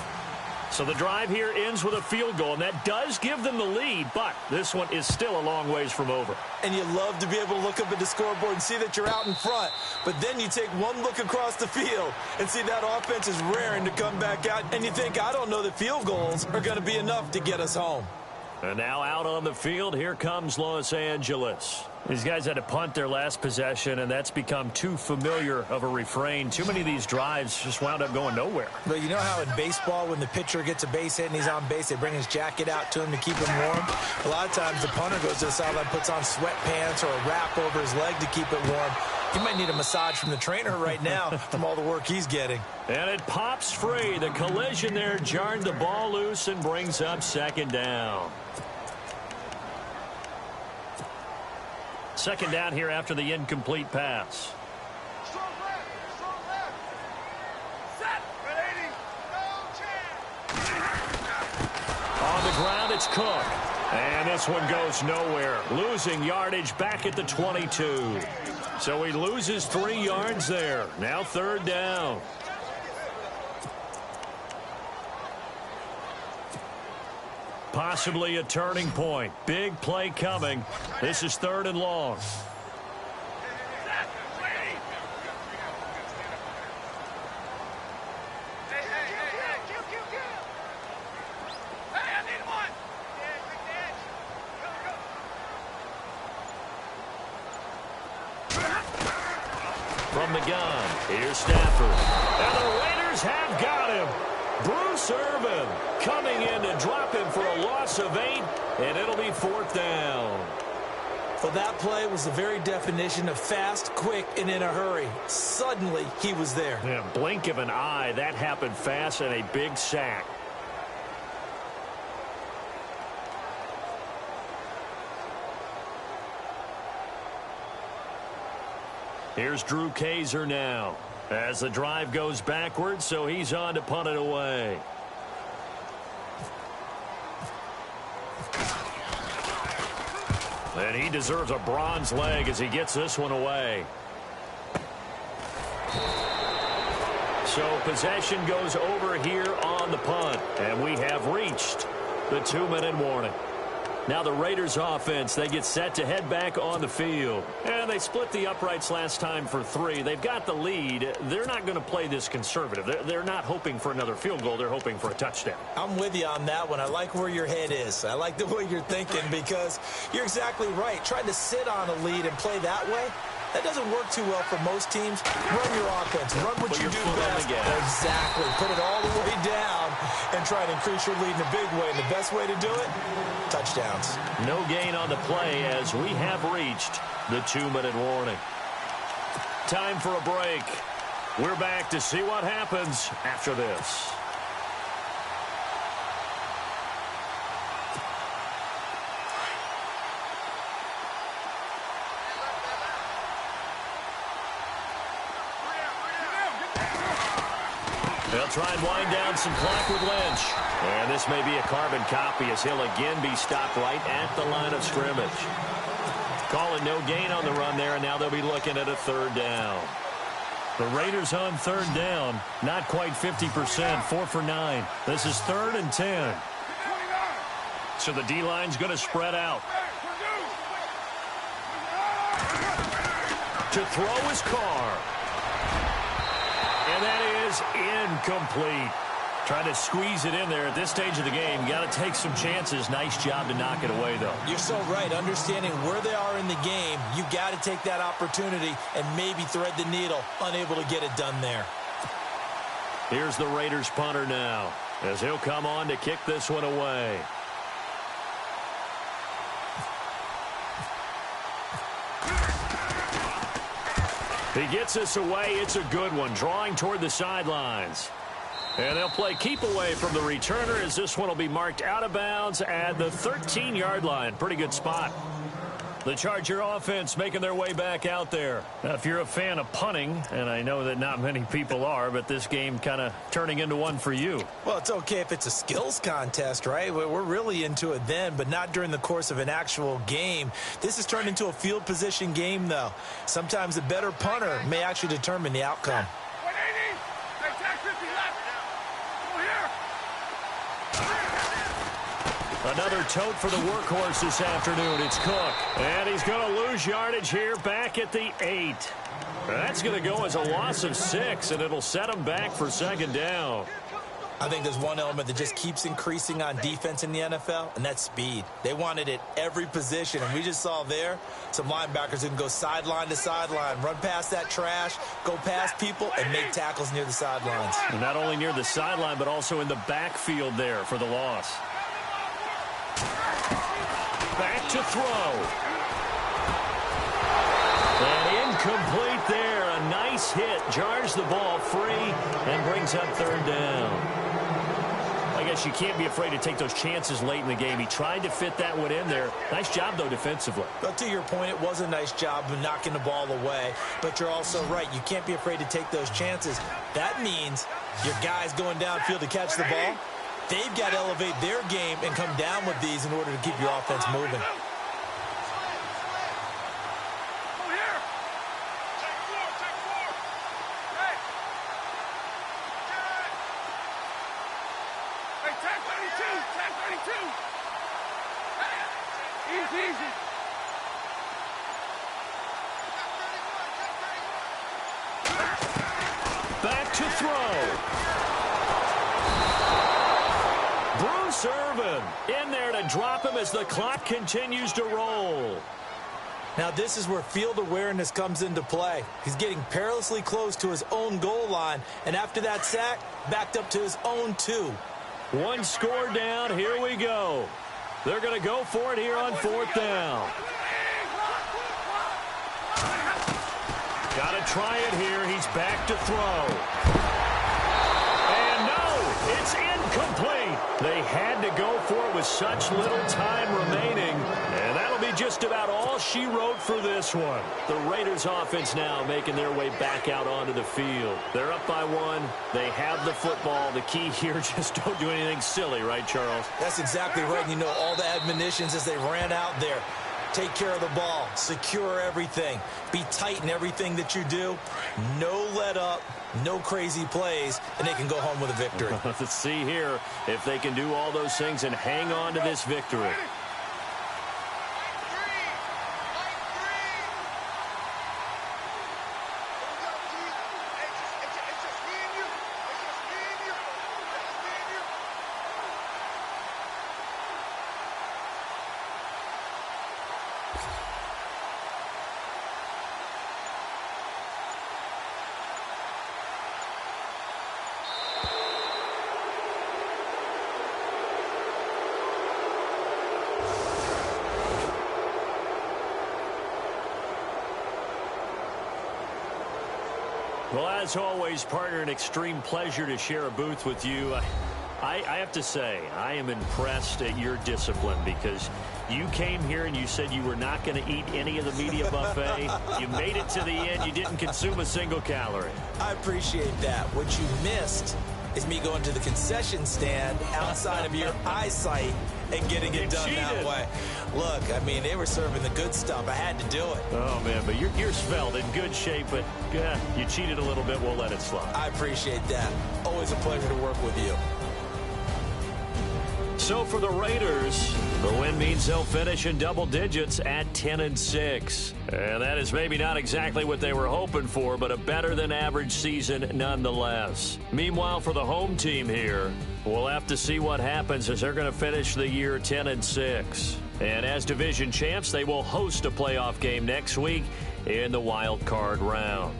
So the drive here ends with a field goal, and that does give them the lead, but this one is still a long ways from over. And you love to be able to look up at the scoreboard and see that you're out in front, but then you take one look across the field and see that offense is raring to come back out, and you think, I don't know that field goals are going to be enough to get us home. And now out on the field, here comes Los Angeles. These guys had to punt their last possession, and that's become too familiar of a refrain. Too many of these drives just wound up going nowhere. But you know how in baseball, when the pitcher gets a base hit and he's on base, they bring his jacket out to him to keep him warm? A lot of times the punter goes to the sideline, puts on sweatpants or a wrap over his leg to keep it warm. He might need a massage from the trainer right now from all the work he's getting. And it pops free. The collision there jarred the ball loose and brings up second down. Second down here after the incomplete pass. On the ground, it's Cook. And this one goes nowhere. Losing yardage back at the 22. So he loses 3 yards there. Now third down. Possibly a turning point. Big play coming. This is third and long. From the gun, here's Stafford. And the Raiders have got him. Bruce Irvin coming in to drop him for a loss of 8, and it'll be fourth down. Well, that play was the very definition of fast, quick, and in a hurry. Suddenly, he was there. Yeah, blink of an eye, that happened fast, and a big sack. Here's Drew Kaiser now as the drive goes backwards, so he's on to punt it away. And he deserves a bronze leg as he gets this one away. So possession goes over here on the punt, and we have reached the 2-minute warning. Now the Raiders offense, they get set to head back on the field. And they split the uprights last time for 3. They've got the lead. They're not going to play this conservative. They're not hoping for another field goal. They're hoping for a touchdown. I'm with you on that one. I like where your head is. I like the way you're thinking because you're exactly right. Trying to sit on a lead and play that way, that doesn't work too well for most teams. Run your offense. Run what you do best. Exactly. Put it all the way down and try to increase your lead in a big way. And the best way to do it, touchdowns. No gain on the play as we have reached the 2-minute warning. Time for a break. We're back to see what happens after this. They'll try and wind down some clock with Lynch. And this may be a carbon copy as he'll again be stopped right at the line of scrimmage. Call it no gain on the run there, and now they'll be looking at a third down. The Raiders on third down, not quite 50%, 4 for 9. This is 3rd and 10. So the D-line's going to spread out. To throw his Carr. And that is incomplete. Trying to squeeze it in there at this stage of the game. Got to take some chances. Nice job to knock it away, though. You're so right. Understanding where they are in the game, you got to take that opportunity and maybe thread the needle. Unable to get it done there. Here's the Raiders punter now as he'll come on to kick this one away. He gets this away. It's a good one. Drawing toward the sidelines. And they'll play keep away from the returner as this one will be marked out of bounds at the 13-yard line. Pretty good spot. The Charger offense making their way back out there. Now, if you're a fan of punting, and I know that not many people are, but this game kind of turning into one for you. Well, it's okay if it's a skills contest, right? We're really into it then, but not during the course of an actual game. This has turned into a field position game, though. Sometimes the better punter may actually determine the outcome. Another tote for the workhorse this afternoon. It's Cook. And he's going to lose yardage here back at the 8. That's going to go as a loss of 6, and it'll set him back for second down. I think there's one element that just keeps increasing on defense in the NFL, and that's speed. They want it at every position, and we just saw there some linebackers who can go sideline to sideline, run past that trash, go past people, and make tackles near the sidelines. And not only near the sideline, but also in the backfield there for the loss. Back to throw. And incomplete This hit jars the ball free and brings up third down. I guess you can't be afraid to take those chances late in the game. He tried to fit that one in there. Nice job, though, defensively. But to your point, it was a nice job of knocking the ball away. But you're also right. You can't be afraid to take those chances. That means your guys going downfield to catch the ball, they've got to elevate their game and come down with these in order to keep your offense moving. Back to throw. Bruce Irvin in there to drop him as the clock continues to roll. Now this is where field awareness comes into play. He's getting perilously close to his own goal line, and after that sack, backed up to his own 2. One score down. Here we go. They're going to go for it here on 4th down. Got to try it here. He's back to throw. And no, it's incomplete. They had to go for it with such little time remaining. And that'll be just about all she wrote for this one. The Raiders offense now making their way back out onto the field. They're up by 1. They have the football. The key here, just don't do anything silly, right, Charles? That's exactly right. You know, all the admonitions as they ran out there. Take care of the ball. Secure everything. Be tight in everything that you do. No let up. No crazy plays. And they can go home with a victory. Let's see here if they can do all those things and hang on to this victory. Well, as always, partner, an extreme pleasure to share a booth with you. I have to say, I am impressed at your discipline because you came here and you said you were not going to eat any of the media buffet. You made it to the end. You didn't consume a single calorie. I appreciate that. What you missed is me going to the concession stand outside of your eyesight and getting it done that way. Look, I mean, they were serving the good stuff. I had to do it. Oh, man, but you're svelte, in good shape, but you cheated a little bit. We'll let it slide. I appreciate that. Always a pleasure to work with you. So for the Raiders, the win means they'll finish in double digits at 10-6. And that is maybe not exactly what they were hoping for, but a better than average season nonetheless. Meanwhile, for the home team here, we'll have to see what happens as they're going to finish the year 10-6. And as division champs, they will host a playoff game next week in the wild card round.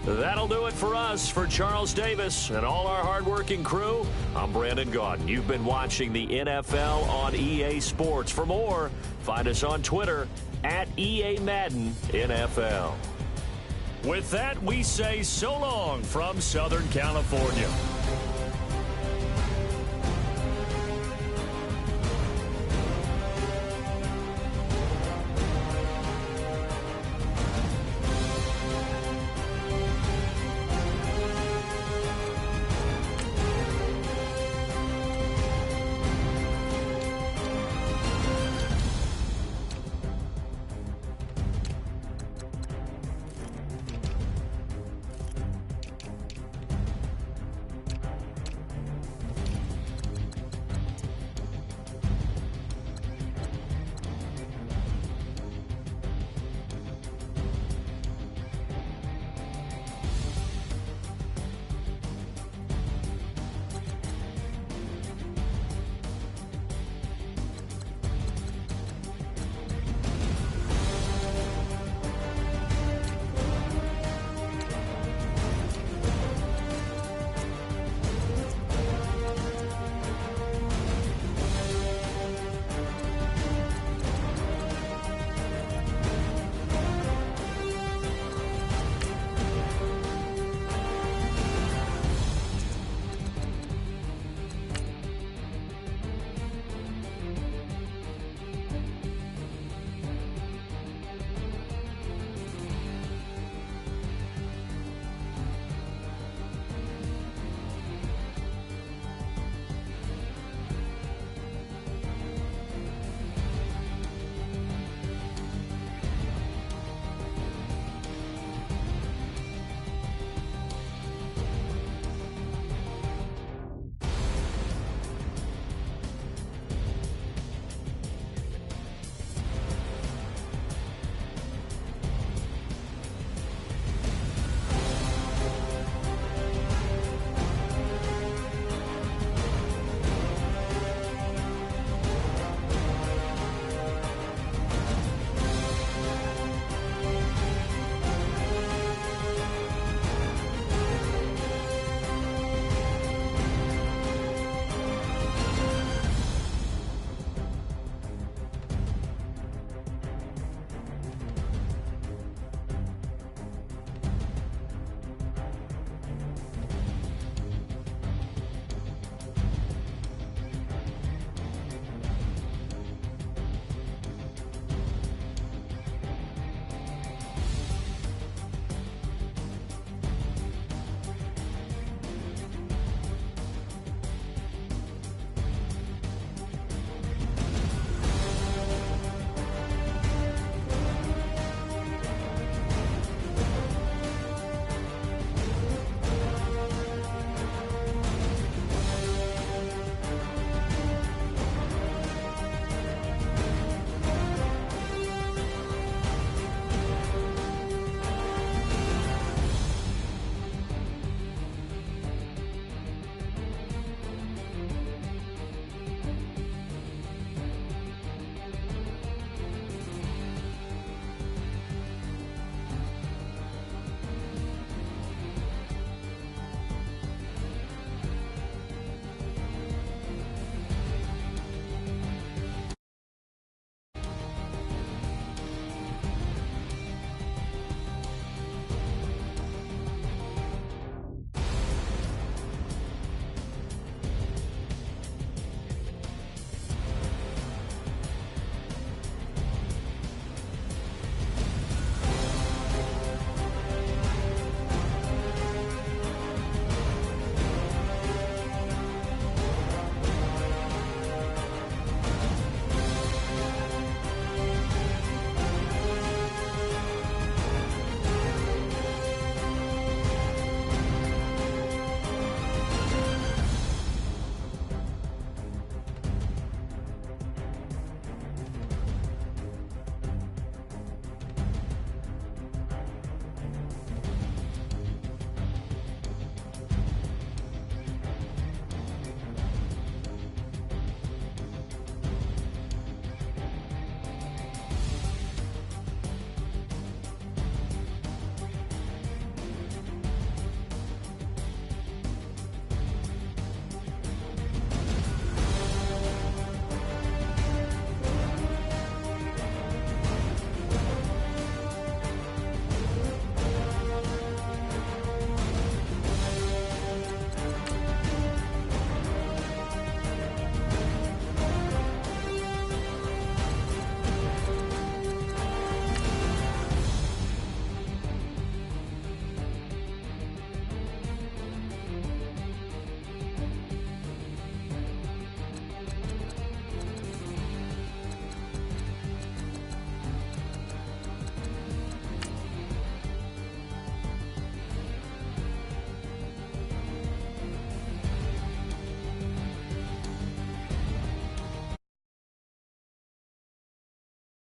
That'll do it for us. For Charles Davis and all our hardworking crew, I'm Brandon Gaudin. You've been watching the NFL on EA Sports. For more, find us on Twitter at EA Madden NFL. With that, we say so long from Southern California.